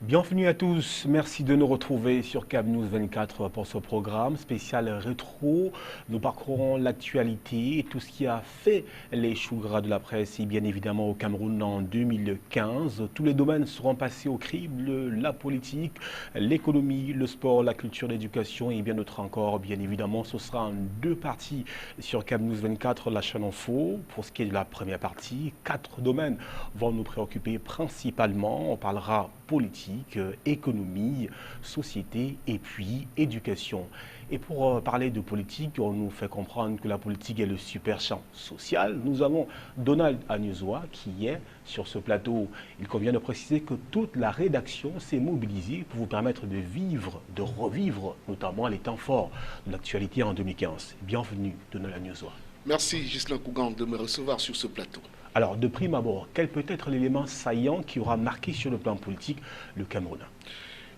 Bienvenue à tous, merci de nous retrouver sur Cap News 24 pour ce programme spécial rétro. Nous parcourons l'actualité et tout ce qui a fait les choux gras de la presse et bien évidemment au Cameroun en 2015. Tous les domaines seront passés au crible, la politique, l'économie, le sport, la culture, l'éducation et bien d'autres encore. Bien évidemment, ce sera en deux parties sur Cap News 24, la chaîne Info. Pour ce qui est de la première partie, 4 domaines vont nous préoccuper principalement. On parlera politique, économie, société et puis éducation. Et pour parler de politique, on nous fait comprendre que la politique est le super champ social. Nous avons Donald Agnezois qui est sur ce plateau. Il convient de préciser que toute la rédaction s'est mobilisée pour vous permettre de vivre, de revivre notamment les temps forts de l'actualité en 2015. Bienvenue Donald Agnezois. Merci Ghislain Kougan de me recevoir sur ce plateau. Alors, de prime abord, quel peut être l'élément saillant qui aura marqué sur le plan politique le Cameroun?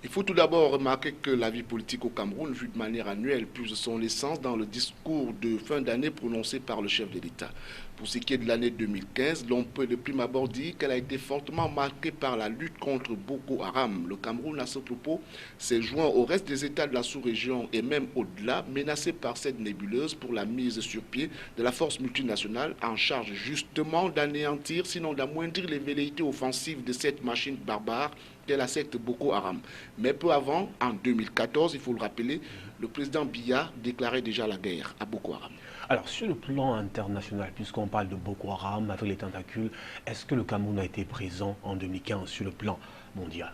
Il faut tout d'abord remarquer que la vie politique au Cameroun, vue de manière annuelle, puise son essence dans le discours de fin d'année prononcé par le chef de l'État. Pour ce qui est de l'année 2015, l'on peut de prime abord dire qu'elle a été fortement marquée par la lutte contre Boko Haram. Le Cameroun, à ce propos, s'est joint au reste des États de la sous-région et même au-delà, menacé par cette nébuleuse pour la mise sur pied de la force multinationale en charge justement d'anéantir, sinon d'amoindrir les velléités offensives de cette machine barbare qu'est la secte Boko Haram. Mais peu avant, en 2014, il faut le rappeler, le président Biya déclarait déjà la guerre à Boko Haram. Alors, sur le plan international, puisqu'on parle de Boko Haram avec les tentacules, est-ce que le Cameroun a été présent en 2015 sur le plan mondial?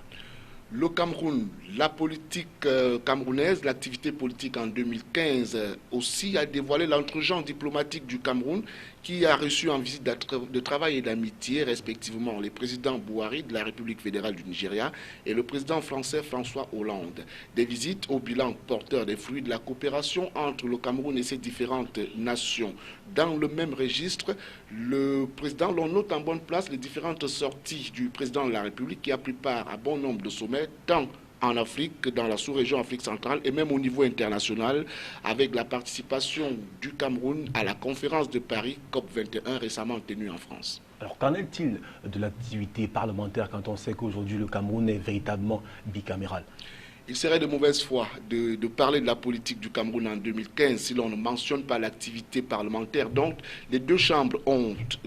Le Cameroun, la politique camerounaise, l'activité politique en 2015 aussi a dévoilé l'entre-genre diplomatique du Cameroun qui a reçu en visite de travail et d'amitié respectivement les présidents Bouhari de la République fédérale du Nigeria et le président français François Hollande. Des visites au bilan porteur des fruits de la coopération entre le Cameroun et ses différentes nations. Dans le même registre, le président l'on note en bonne place les différentes sorties du président de la République qui a pris part à bon nombre de sommets, tant en Afrique que dans la sous-région Afrique centrale et même au niveau international, avec la participation du Cameroun à la conférence de Paris COP21 récemment tenue en France. Alors, qu'en est-il de l'activité parlementaire quand on sait qu'aujourd'hui le Cameroun est véritablement bicaméral? Il serait de mauvaise foi de parler de la politique du Cameroun en 2015 si l'on ne mentionne pas l'activité parlementaire. Donc, les deux chambres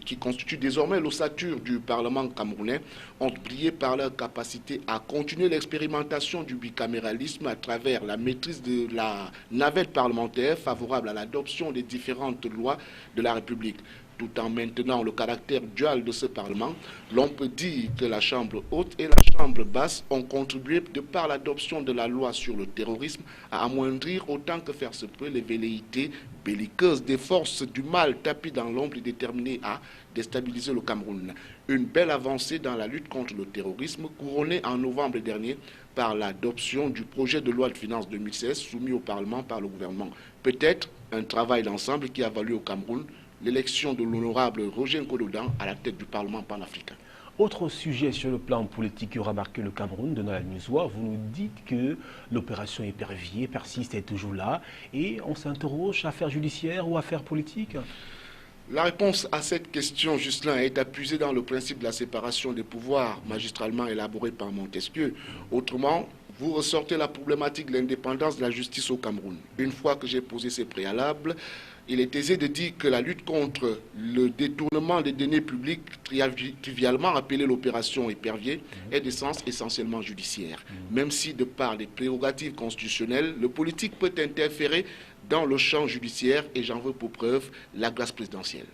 qui constituent désormais l'ossature du Parlement camerounais ont brillé par leur capacité à continuer l'expérimentation du bicaméralisme à travers la maîtrise de la navette parlementaire favorable à l'adoption des différentes lois de la République. Tout en maintenant le caractère dual de ce Parlement, l'on peut dire que la Chambre haute et la Chambre basse ont contribué, de par l'adoption de la loi sur le terrorisme, à amoindrir autant que faire se peut les velléités belliqueuses des forces du mal tapies dans l'ombre et déterminées à déstabiliser le Cameroun. Une belle avancée dans la lutte contre le terrorisme, couronnée en novembre dernier par l'adoption du projet de loi de finances 2016 soumis au Parlement par le gouvernement. Peut-être un travail d'ensemble qui a valu au Cameroun l'élection de l'honorable Roger Nkododan à la tête du Parlement panafricain. Autre sujet sur le plan politique qui aura marqué le Cameroun, Donald Agnezois, vous nous dites que l'opération Épervier persiste et est toujours là, et on s'interroge, affaire judiciaire ou affaire politique? La réponse à cette question, Ghislain, est appuyée dans le principe de la séparation des pouvoirs magistralement élaboré par Montesquieu. Autrement, vous ressortez la problématique de l'indépendance de la justice au Cameroun. Une fois que j'ai posé ces préalables, il est aisé de dire que la lutte contre le détournement des deniers publics, trivialement appelée l'opération Épervier, est d'essence essentiellement judiciaire. Même si, de par les prérogatives constitutionnelles, le politique peut interférer dans le champ judiciaire, et j'en veux pour preuve la grâce présidentielle.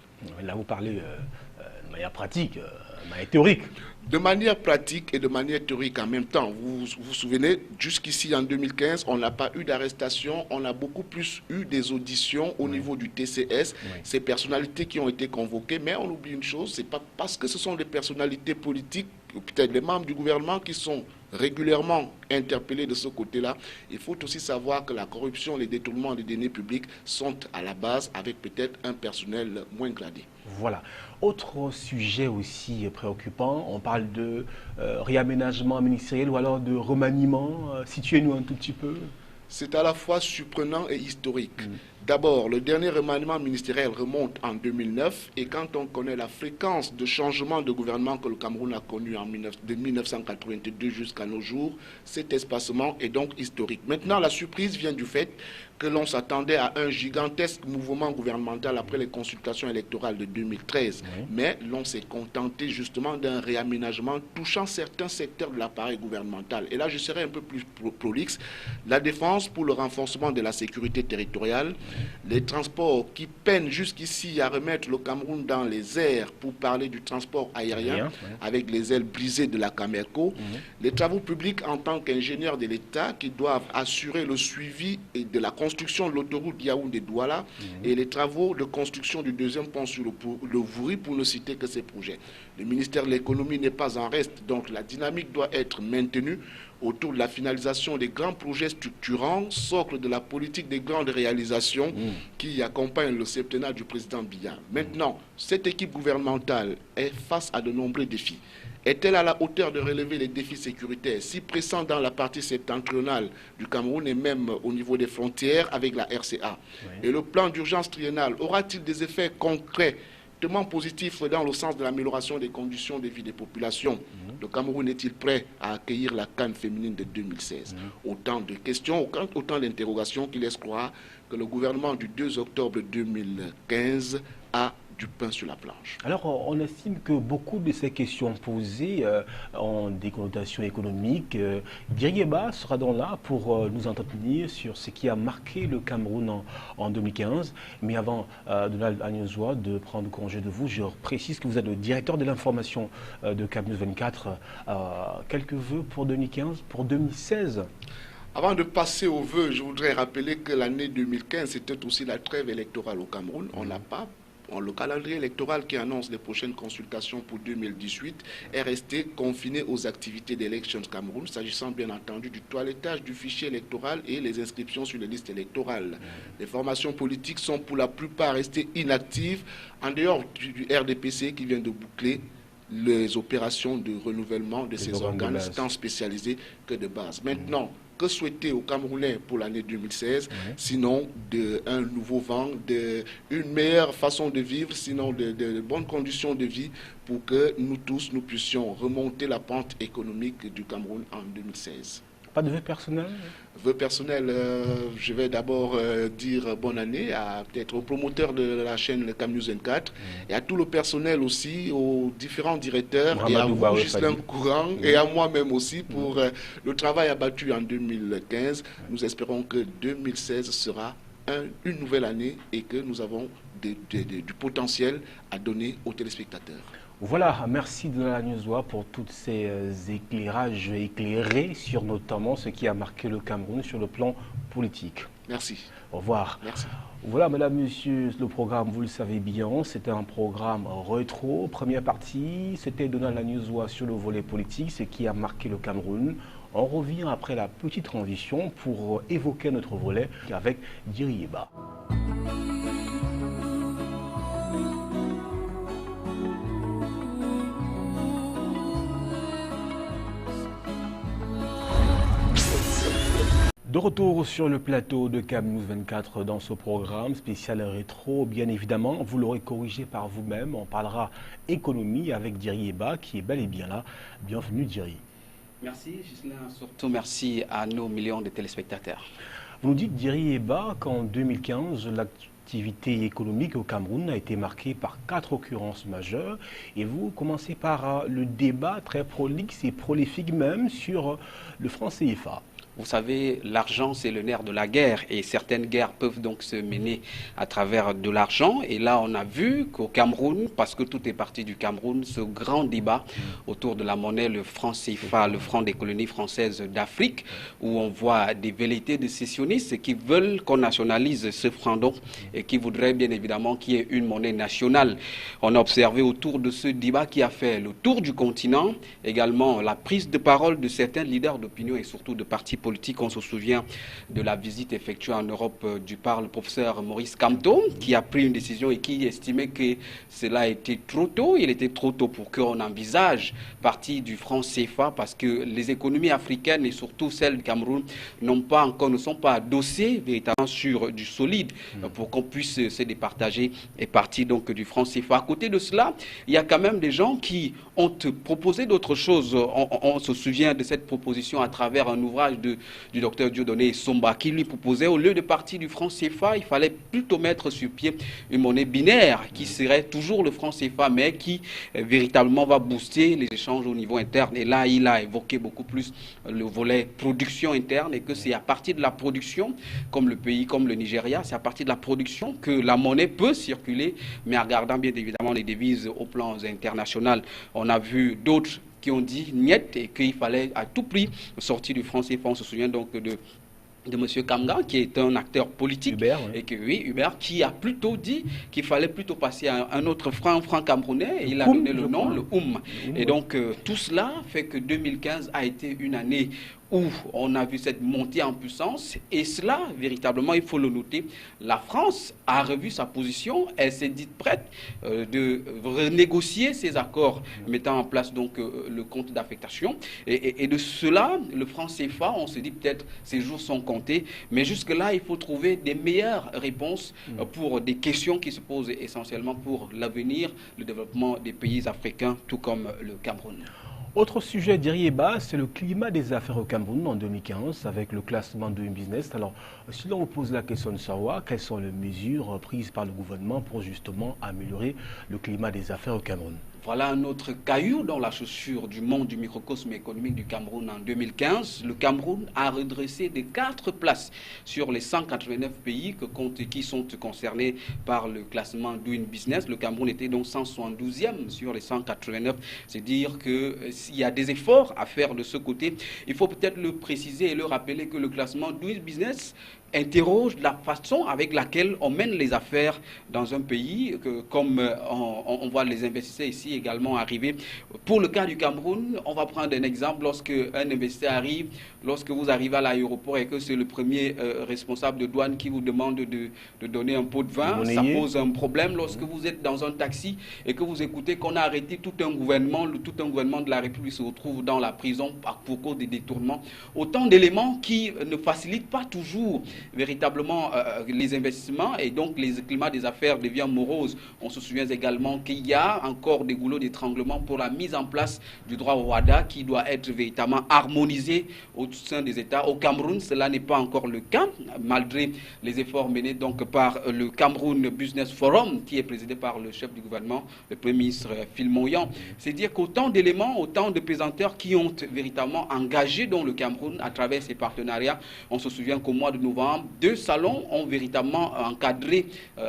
Là, vous parlez de manière pratique, de manière théorique. De manière pratique et de manière théorique en même temps. Vous vous souvenez, jusqu'ici en 2015, on n'a pas eu d'arrestation, on a beaucoup plus eu des auditions au niveau du TCS, ces personnalités qui ont été convoquées, mais on oublie une chose, c'est pas parce que ce sont des personnalités politiques, ou peut-être les membres du gouvernement qui sont régulièrement interpellés de ce côté-là. Il faut aussi savoir que la corruption, les détournements des deniers publics sont à la base avec peut-être un personnel moins gradé. Voilà. Autre sujet aussi préoccupant, on parle de réaménagement ministériel ou alors de remaniement. Situez-nous un tout petit peu. c'est à la fois surprenant et historique. D'abord, le dernier remaniement ministériel remonte en 2009 et quand on connaît la fréquence de changement de gouvernement que le Cameroun a connu de 1982 jusqu'à nos jours, cet espacement est donc historique. Maintenant, la surprise vient du fait que l'on s'attendait à un gigantesque mouvement gouvernemental après les consultations électorales de 2013. Mais l'on s'est contenté justement d'un réaménagement touchant certains secteurs de l'appareil gouvernemental. Et là, je serai un peu plus prolixe. La défense pour le renforcement de la sécurité territoriale, les transports qui peinent jusqu'ici à remettre le Cameroun dans les airs pour parler du transport aérien avec les ailes brisées de la Camerco, les travaux publics en tant qu'ingénieurs de l'État qui doivent assurer le suivi et de la construction de l'autoroute Yaoundé-Douala et les travaux de construction du deuxième pont sur le Vouri, pour ne citer que ces projets. Le ministère de l'économie n'est pas en reste, donc la dynamique doit être maintenue autour de la finalisation des grands projets structurants, socle de la politique des grandes réalisations qui accompagnent le septennat du président Biya. Maintenant, cette équipe gouvernementale est face à de nombreux défis. Est-elle à la hauteur de relever les défis sécuritaires si pressants dans la partie septentrionale du Cameroun et même au niveau des frontières avec la RCA? Et le plan d'urgence triennal aura-t-il des effets concrets positifs dans le sens de l'amélioration des conditions de vie des populations? Le Cameroun est-il prêt à accueillir la CAN féminine de 2016? Autant de questions, autant d'interrogations qui laissent croire que le gouvernement du 2 octobre 2015 a du pain sur la planche. Alors, on estime que beaucoup de ces questions posées ont des connotations économiques. Dirieba sera donc là pour nous entretenir sur ce qui a marqué le Cameroun en 2015. Mais avant, Donald Agnezois, de prendre congé de vous, je précise que vous êtes le directeur de l'information de CABnews 24. Quelques vœux pour 2015, pour 2016? Avant de passer aux vœux, je voudrais rappeler que l'année 2015, c'était aussi la trêve électorale au Cameroun. On n'a pas... Le calendrier électoral qui annonce les prochaines consultations pour 2018 est resté confiné aux activités d'Elections Cameroun, s'agissant bien entendu du toilettage du fichier électoral et les inscriptions sur les listes électorales. Les formations politiques sont pour la plupart restées inactives, en dehors du RDPC qui vient de boucler les opérations de renouvellement de ces organes, tant spécialisés que de base. Maintenant, que souhaiter aux Camerounais pour l'année 2016, sinon un nouveau vent, une meilleure façon de vivre, sinon de bonnes conditions de vie pour que nous tous, nous puissions remonter la pente économique du Cameroun en 2016. Pas de vœux personnels? Vœux personnels, je vais d'abord dire bonne année à peut-être aux promoteurs de la chaîne CABnews 24 et à tout le personnel aussi, aux différents directeurs et à vous, Ghislain Courant, et à moi-même aussi pour le travail abattu en 2015. Nous espérons que 2016 sera une nouvelle année et que nous avons du potentiel à donner aux téléspectateurs. Voilà, merci de Agnezois pour tous ces éclairages éclairés sur notamment ce qui a marqué le Cameroun sur le plan politique. Merci. Au revoir. Merci. Voilà, mesdames, messieurs, le programme, vous le savez bien, c'était un programme rétro. Première partie, c'était Donald Agnezois sur le volet politique, ce qui a marqué le Cameroun. On revient après la petite transition pour évoquer notre volet avec Dirieba. De retour sur le plateau de CABnews 24 dans ce programme spécial rétro, bien évidemment, vous l'aurez corrigé par vous-même. On parlera économie avec Dirieba qui est bel et bien là. Bienvenue Diri. Merci Ghislain, surtout merci à nos millions de téléspectateurs. Vous nous dites Dirieba qu'en 2015, l'activité économique au Cameroun a été marquée par 4 occurrences majeures et vous commencez par le débat très prolixe et prolifique même sur le franc CFA. Vous savez, l'argent, c'est le nerf de la guerre et certaines guerres peuvent donc se mener à travers de l'argent. Et là, on a vu qu'au Cameroun, parce que tout est parti du Cameroun, ce grand débat autour de la monnaie, le franc CFA, le franc des colonies françaises d'Afrique, où on voit des velléités de sécessionnistes qui veulent qu'on nationalise ce franc donc et qui voudraient bien évidemment qu'il y ait une monnaie nationale. On a observé autour de ce débat qui a fait le tour du continent, également la prise de parole de certains leaders d'opinion et surtout de partis politique. On se souvient de la visite effectuée en Europe par le professeur Maurice Kamto, qui a pris une décision et qui estimait que cela était trop tôt. Il était trop tôt pour qu'on envisage partie du franc CFA, parce que les économies africaines et surtout celles du Cameroun ne sont pas adossées véritablement sur du solide pour qu'on puisse se départager et partir donc du franc CFA. À côté de cela, il y a quand même des gens qui ont proposé d'autres choses. On se souvient de cette proposition à travers un ouvrage du docteur Dieudonné Somba, qui lui proposait, au lieu de partir du franc CFA, il fallait plutôt mettre sur pied une monnaie binaire qui serait toujours le franc CFA, mais qui véritablement va booster les échanges au niveau interne. Et là, il a évoqué beaucoup plus le volet production interne, et que c'est à partir de la production, comme le pays, comme le Nigeria, c'est à partir de la production que la monnaie peut circuler, mais en gardant bien évidemment les devises au plan international. On a vu d'autres qui ont dit niet et qu'il fallait à tout prix sortir du franc CFA. On se souvient donc de M. Kamga, qui est un acteur politique, Hubert, et que oui, Hubert, qui a plutôt dit qu'il fallait plutôt passer à un autre franc camerounais, et il a donné le nom, le OUM. Et donc tout cela fait que 2015 a été une année où on a vu cette montée en puissance, et cela, véritablement, il faut le noter, la France a revu sa position, elle s'est dite prête de renégocier ses accords, mettant en place donc le compte d'affectation, et de cela, le franc CFA, on se dit peut-être ces jours sont comptés, mais jusque-là, il faut trouver des meilleures réponses pour des questions qui se posent essentiellement pour l'avenir, le développement des pays africains, tout comme le Cameroun. Autre sujet d'Iriéba, c'est le climat des affaires au Cameroun en 2015 avec le classement de Business. Alors, si l'on vous pose la question de savoir quelles sont les mesures prises par le gouvernement pour justement améliorer le climat des affaires au Cameroun. Voilà un autre caillou dans la chaussure du monde du microcosme économique du Cameroun en 2015. Le Cameroun a redressé de 4 places sur les 189 pays qui sont concernés par le classement Doing Business. Le Cameroun était donc 172e sur les 189. C'est dire qu'il y a des efforts à faire de ce côté. Il faut peut-être le préciser et le rappeler que le classement Doing Business interroge la façon avec laquelle on mène les affaires dans un pays, comme on voit les investisseurs ici également arriver. Pour le cas du Cameroun, on va prendre un exemple. Lorsque un investisseur arrive, lorsque vous arrivez à l'aéroport et que c'est le premier responsable de douane qui vous demande de donner un pot de vin, ça pose un problème. Lorsque vous êtes dans un taxi et que vous écoutez qu'on a arrêté tout un gouvernement de la République se retrouve dans la prison pour cause des détournements. Autant d'éléments qui ne facilitent pas toujours véritablement les investissements, et donc les climats des affaires devient morose. On se souvient également qu'il y a encore des goulots d'étranglement pour la mise en place du droit au WADA qui doit être véritablement harmonisé au sein des États. Au Cameroun, cela n'est pas encore le cas, malgré les efforts menés donc par le Cameroun Business Forum, qui est présidé par le chef du gouvernement, le Premier ministre Phil Moyan. C'est dire qu'autant d'éléments, autant de pesanteurs qui ont véritablement engagé dans le Cameroun à travers ces partenariats. On se souvient qu'au mois de novembre, 2 salons ont véritablement encadré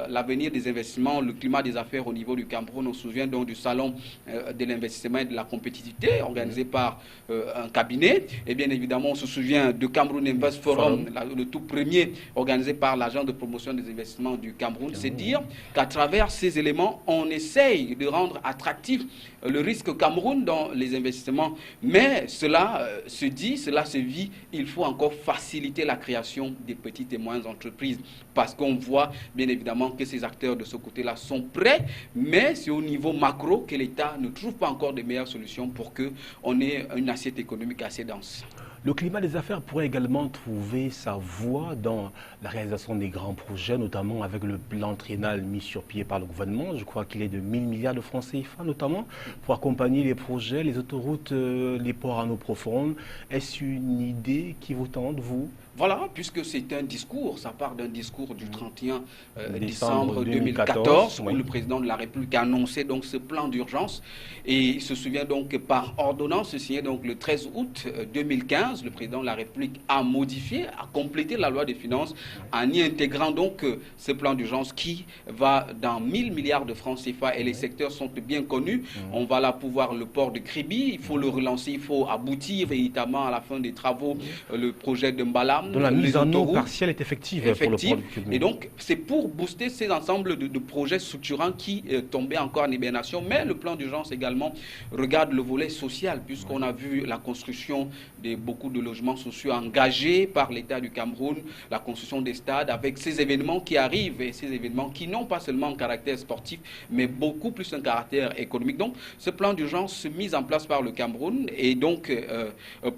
l'avenir des investissements, le climat des affaires au niveau du Cameroun. On se souvient donc du salon de l'investissement et de la compétitivité organisé par un cabinet. Et bien évidemment, on se souvient de Cameroun Invest Forum, le tout premier organisé par l'agence de promotion des investissements du Cameroun. C'est dire qu'à travers ces éléments, on essaye de rendre attractif le risque Cameroun dans les investissements. Mais cela se dit, cela se vit, il faut encore faciliter la création des petites et moyennes entreprises, parce qu'on voit bien évidemment que ces acteurs de ce côté-là sont prêts, mais c'est au niveau macro que l'État ne trouve pas encore de meilleures solutions pour qu'on ait une assiette économique assez dense. Le climat des affaires pourrait également trouver sa voie dans la réalisation des grands projets, notamment avec le plan triennal mis sur pied par le gouvernement. Je crois qu'il est de 1000 milliards de francs CFA, notamment, pour accompagner les projets, les autoroutes, les ports en eau profonde. Est-ce une idée qui vous tente, vous ? Voilà, puisque c'est un discours, ça part d'un discours du 31 décembre 2014, où le président de la République a annoncé donc ce plan d'urgence, et il se souvient donc que par ordonnance signée donc le 13 août 2015, le président de la République a modifié, a complété la loi des finances en y intégrant donc ce plan d'urgence qui va dans 1000 milliards de francs CFA, et les secteurs sont bien connus. On va là pouvoir le port de Kribi, il faut le relancer, il faut aboutir véritablement à la fin des travaux le projet de Mbala, dont la mise les en eau autoroutes partielle est effective pour le port du Kumru. Et donc, c'est pour booster ces ensembles de projets structurants qui tombaient encore en hibernation. Mais le plan d'urgence également regarde le volet social, puisqu'on a vu la construction de beaucoup de logements sociaux engagés par l'État du Cameroun, la construction des stades, avec ces événements qui arrivent et ces événements qui n'ont pas seulement un caractère sportif, mais beaucoup plus un caractère économique. Donc, ce plan d'urgence mis en place par le Cameroun et donc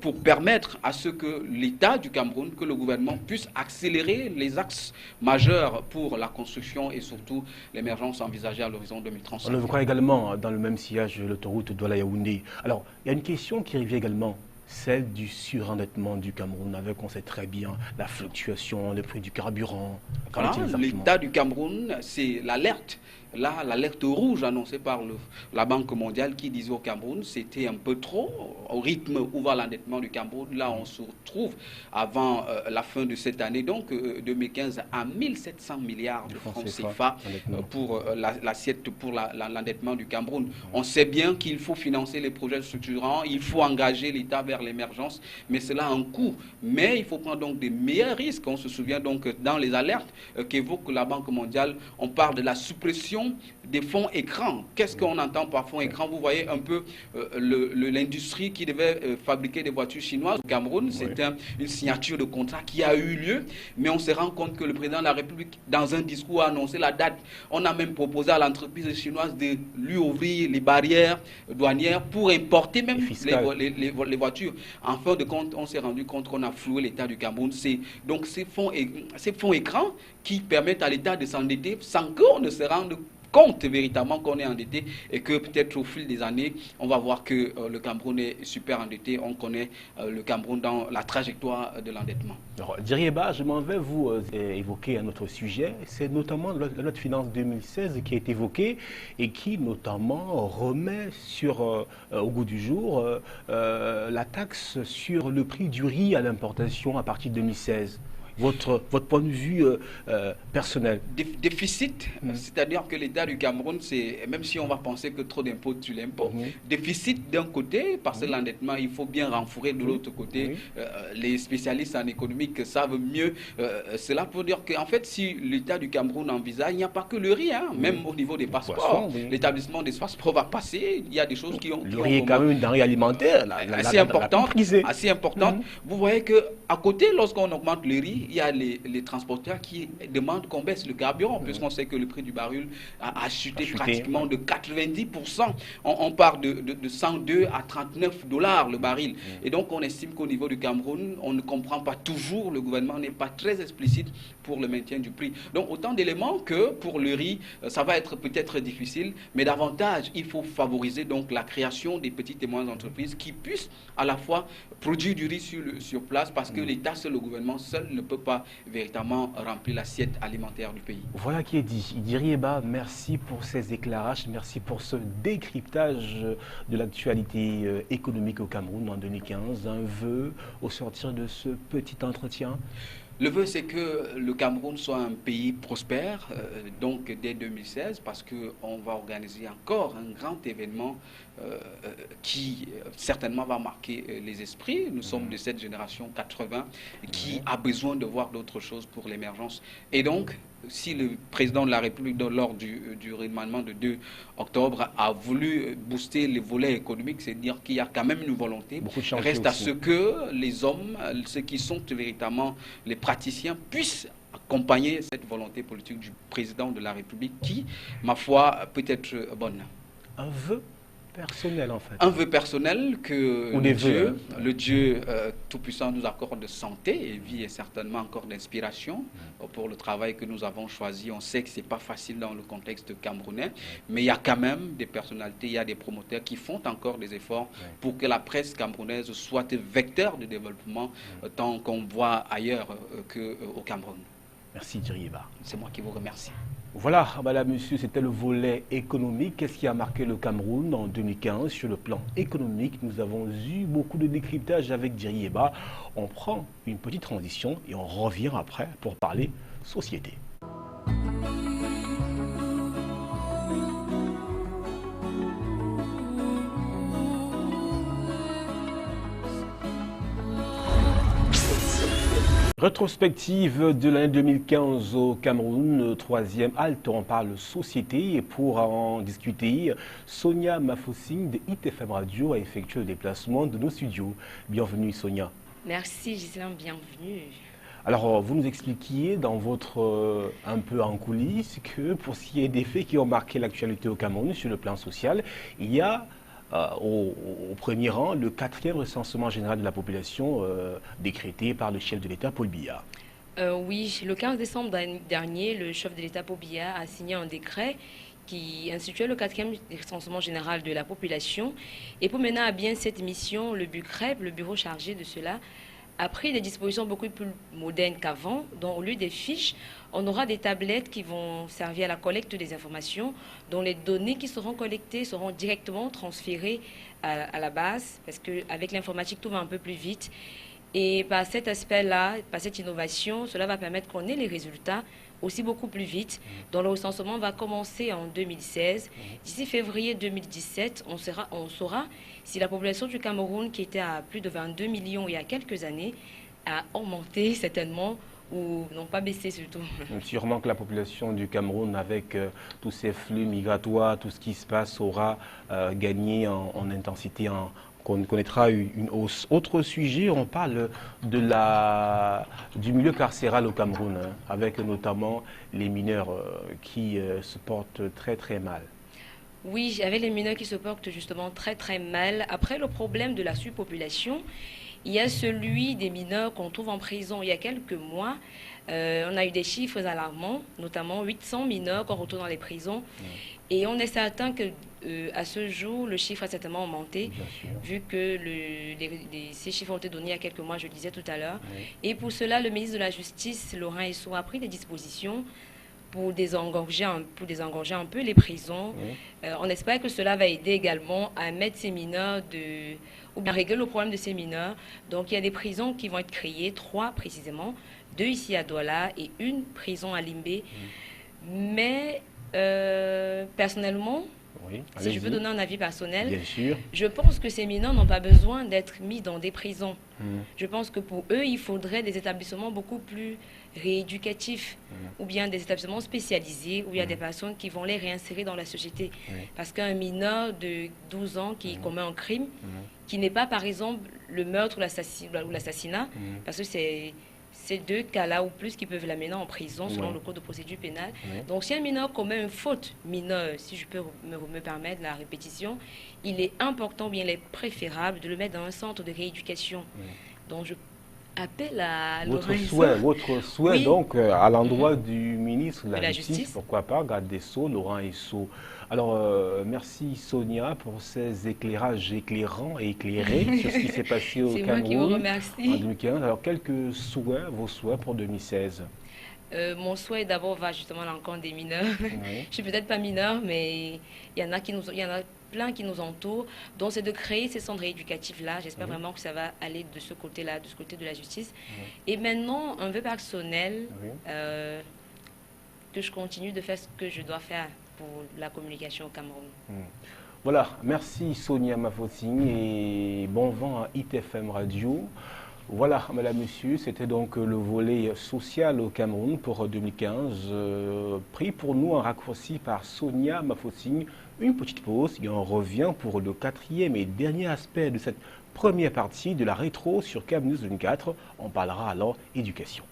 pour permettre à ce que l'État du Cameroun, que le gouvernement puisse accélérer les axes majeurs pour la construction et surtout l'émergence envisagée à l'horizon 2035. On le voit également dans le même sillage l'autoroute Douala-Yaoundé. Alors, il y a une question qui revient également, celle du surendettement du Cameroun, avec, on sait très bien, la fluctuation, le prix du carburant. Voilà, l'État du Cameroun, c'est l'alerte. Là, l'alerte rouge annoncée par la Banque mondiale qui disait au Cameroun, c'était un peu trop au rythme où va l'endettement du Cameroun. Là, on se retrouve avant la fin de cette année, donc 2015, à 1700 milliards de francs CFA pour l'assiette pour l'endettement du Cameroun. On sait bien qu'il faut financer les projets structurants, il faut engager l'État vers l'émergence, mais cela a un coût. Mais il faut prendre donc des meilleurs risques. On se souvient donc dans les alertes qu'évoque la Banque mondiale, on parle de la suppression des fonds écrans. Qu'est-ce qu'on entend par fonds écrans? Vous voyez un peu l'industrie qui devait fabriquer des voitures chinoises au Cameroun. C'est une signature de contrat qui a eu lieu, mais on se rend compte que le président de la République, dans un discours, a annoncé la date. On a même proposé à l'entreprise chinoise de lui ouvrir les barrières douanières pour importer même les voitures. En fin de compte, on s'est rendu compte qu'on a floué l'État du Cameroun. C'est donc ces fonds écrans qui permettent à l'État de s'endetter sans qu'on ne se rende compte véritablement qu'on est endetté et que peut-être au fil des années, on va voir que le Cameroun est super endetté. On connaît le Cameroun dans la trajectoire de l'endettement. Alors, Dirieba, je m'en vais vous évoquer un autre sujet. C'est notamment la loi de finances 2016 qui est évoquée et qui notamment remet au goût du jour la taxe sur le prix du riz à l'importation à partir de 2016. Votre point de vue personnel? Déficit, c'est-à-dire que l'État du Cameroun, même si on va penser que trop d'impôts tue l'impôt, déficit d'un côté, parce que l'endettement, il faut bien renflouer de l'autre côté. Les spécialistes en économique savent mieux cela pour dire qu'en fait, si l'État du Cameroun envisage, il n'y a pas que le riz, même au niveau des passeports. L'établissement des passeports va passer, il y a des choses qui ont... Le riz est quand même une denrée alimentaire, assez importante. Vous voyez qu'à côté, lorsqu'on augmente le riz, il y a les transporteurs qui demandent qu'on baisse le carburant, puisqu'on sait que le prix du baril a chuté pratiquement de 90%. On part de 102 à 39 $ le baril. Et donc, on estime qu'au niveau du Cameroun, on ne comprend pas toujours, le gouvernement n'est pas très explicite pour le maintien du prix. Donc, autant d'éléments que pour le riz, ça va être peut-être difficile, mais davantage, il faut favoriser donc la création des petites et moyennes entreprises qui puissent à la fois produire du riz sur place, parce que l'État seul, le gouvernement seul ne peut pas véritablement remplir l'assiette alimentaire du pays. Voilà qui est dit. Dirieba, merci pour ces éclairages, merci pour ce décryptage de l'actualité économique au Cameroun en 2015. Un vœu au sortir de ce petit entretien? Le vœu, c'est que le Cameroun soit un pays prospère, donc dès 2016, parce qu'on va organiser encore un grand événement qui certainement va marquer les esprits. Nous sommes de cette génération 80 qui a besoin de voir d'autres choses pour l'émergence. Et donc, si le président de la République, lors du remaniement de 2 octobre, a voulu booster les volets économiques, c'est-à-dire qu'il y a quand même une volonté, reste à ce que les hommes, ceux qui sont véritablement les praticiens, puissent accompagner cette volonté politique du président de la République qui, ma foi, peut être bonne. Un vœu personnel, en fait. Un vœu personnel que le Dieu Tout-Puissant nous accorde de santé et vie, et certainement encore d'inspiration pour le travail que nous avons choisi. On sait que ce n'est pas facile dans le contexte camerounais, mais il y a quand même des personnalités, il y a des promoteurs qui font encore des efforts pour que la presse camerounaise soit vecteur de développement tant qu'on voit ailleurs qu'au Cameroun. Merci Dirieba. C'est moi qui vous remercie. Voilà, madame, monsieur, c'était le volet économique. Qu'est-ce qui a marqué le Cameroun en 2015 sur le plan économique? Nous avons eu beaucoup de décryptage avec Dirieba. On prend une petite transition et on revient après pour parler société. Rétrospective de l'année 2015 au Cameroun, troisième halte, on parle société. Et pour en discuter, Sonia Mafosing de ITFM Radio a effectué le déplacement de nos studios. Bienvenue Sonia. Merci Gisèle, bienvenue. Alors, vous nous expliquiez dans votre un peu en coulisses que pour ce qui est des faits qui ont marqué l'actualité au Cameroun sur le plan social, il y a au premier rang le 4e recensement général de la population décrété par le chef de l'État, Paul Biya. Oui, le 15 décembre dernier, le chef de l'État, Paul Biya, a signé un décret qui instituait le 4e recensement général de la population. Et pour mener à bien cette mission, le BUCREP, le bureau chargé de cela, a pris des dispositions beaucoup plus modernes qu'avant, dont au lieu des fiches, on aura des tablettes qui vont servir à la collecte des informations, dont les données qui seront collectées seront directement transférées à la base, parce qu'avec l'informatique, tout va un peu plus vite. Et par cet aspect-là, par cette innovation, cela va permettre qu'on ait les résultats aussi beaucoup plus vite. Donc le recensement va commencer en 2016. D'ici février 2017, on saura si la population du Cameroun, qui était à plus de 22 millions il y a quelques années, a augmenté certainement ou n'ont pas baissé surtout. Sûrement que la population du Cameroun, avec tous ces flux migratoires, tout ce qui se passe, aura gagné en intensité, qu'on connaîtra une hausse. Autre sujet, on parle du milieu carcéral au Cameroun, avec notamment les mineurs qui se portent très très mal. Oui, avec les mineurs qui se portent justement très très mal. Après le problème de la surpopulation, il y a celui des mineurs qu'on trouve en prison. Il y a quelques mois, on a eu des chiffres alarmants, notamment 800 mineurs qu'on retrouve dans les prisons. Et on est certain que à ce jour, le chiffre a certainement augmenté, vu que ces chiffres ont été donnés il y a quelques mois, je le disais tout à l'heure. Et pour cela, le ministre de la Justice, Laurent Esso, a pris des dispositions pour désengorger un peu les prisons. On espère que cela va aider également à mettre ces mineurs ou bien régler le problème de ces mineurs. Donc il y a des prisons qui vont être créées, 3 précisément, 2 ici à Douala et 1 prison à Limbé. Mais personnellement, si je peux donner un avis personnel, bien sûr, je pense que ces mineurs n'ont pas besoin d'être mis dans des prisons. Je pense que pour eux, il faudrait des établissements beaucoup plus rééducatifs ou bien des établissements spécialisés où il y a des personnes qui vont les réinsérer dans la société. Parce qu'un mineur de 12 ans qui commet un crime, qui n'est pas par exemple le meurtre ou l'assassinat, parce que c'est ces 2 cas-là ou plus qui peuvent l'amener en prison selon le code de procédure pénale. Donc si un mineur commet une faute mineure, si je peux me permettre la répétition, il est important, bien il est préférable de le mettre dans un centre de rééducation. Donc je appelle à votre souhait donc à l'endroit du ministre de la Justice, pourquoi pas, garde des Sceaux, Laurent Esso. Alors, merci Sonia pour ces éclairages éclairants et éclairés sur ce qui s'est passé au Cameroun. C'est moi qui vous remercie. En 2015. Alors, quelques souhaits, vos souhaits pour 2016? Mon souhait d'abord va justement à l'encontre des mineurs. Je suis peut-être pas mineure, mais il y en a plein qui nous entourent. Donc, c'est de créer ces centres éducatifs-là. J'espère vraiment que ça va aller de ce côté-là, de ce côté de la justice. Et maintenant, un vœu personnel, que je continue de faire ce que je dois faire pour la communication au Cameroun. Voilà, merci Sonia Mafosing et bon vent à ITFM Radio. Voilà, mesdames, messieurs, c'était donc le volet social au Cameroun pour 2015, pris pour nous en raccourci par Sonia Mafosing. Une petite pause et on revient pour le 4e et dernier aspect de cette première partie de la rétro sur CAB News 24. On parlera alors éducation.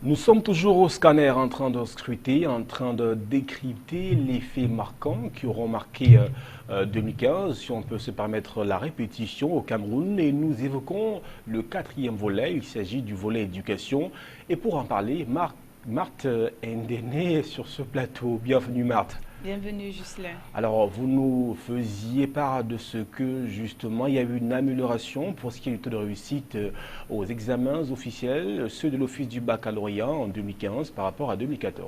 Nous sommes toujours au scanner en train de scruter, en train de décrypter les faits marquants qui auront marqué 2015, si on peut se permettre la répétition au Cameroun. Et nous évoquons le 4e volet, il s'agit du volet éducation. Et pour en parler, Marthe Ndene sur ce plateau. Bienvenue Marthe. Bienvenue Ghislain. Alors, vous nous faisiez part de ce que, justement, il y a eu une amélioration pour ce qui est du taux de réussite aux examens officiels, ceux de l'Office du baccalauréat en 2015 par rapport à 2014.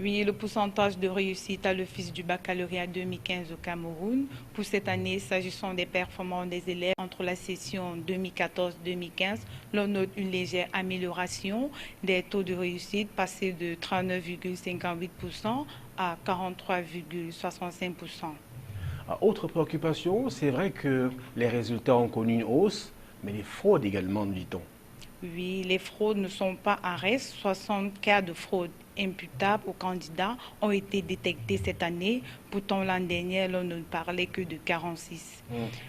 Oui, le pourcentage de réussite à l'Office du baccalauréat 2015 au Cameroun. Pour cette année, s'agissant des performances des élèves entre la session 2014-2015, l'on note une légère amélioration des taux de réussite passés de 39,58% à 43,65%. Autre préoccupation, c'est vrai que les résultats ont connu une hausse, mais les fraudes également, nous dit-on. Oui, les fraudes ne sont pas en reste. 60 cas de fraude imputables aux candidats ont été détectés cette année. Pourtant, l'an dernier, l'on ne parlait que de 46.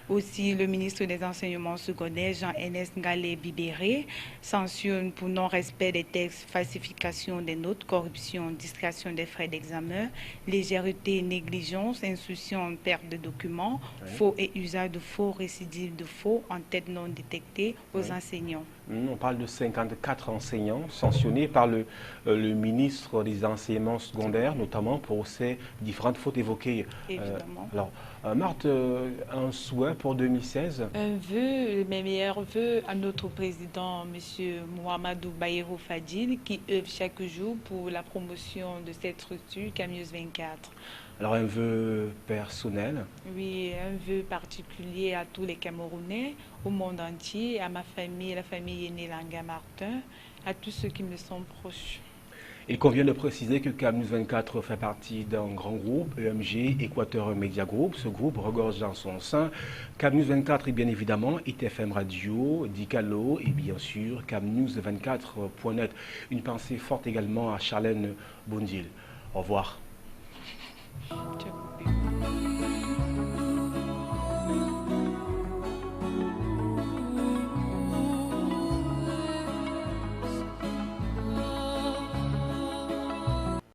Aussi, le ministre des Enseignements secondaires, Jean-Ernest Ngalé-Bibéré, sanctionne pour non-respect des textes, falsification des notes, corruption, discrétion des frais d'examen, légèreté, négligence, insouciance, perte de documents, faux et usage de faux, récidive de faux, en tête non détectée aux enseignants. On parle de 54 enseignants sanctionnés par le ministre des Enseignements secondaires, notamment pour ces différentes fautes évoquées. Évidemment. Alors, Marthe, un souhait pour 2016? Un vœu, mes meilleurs vœux à notre président, M. Mohamedou Bayrou Fadil, qui œuvre chaque jour pour la promotion de cette structure CAMNews 24. Alors, un vœu personnel? Oui, un vœu particulier à tous les Camerounais, au monde entier, à ma famille, la famille aînée Langa Martin, à tous ceux qui me sont proches. Il convient de préciser que CAMNews 24 fait partie d'un grand groupe, EMG, Équateur Media Group. Ce groupe regorge dans son sein CAMNews 24 et bien évidemment ITFM Radio, Dicalo et bien sûr CAMNews24.net. Une pensée forte également à Charlène Bondil. Au revoir. Ciao.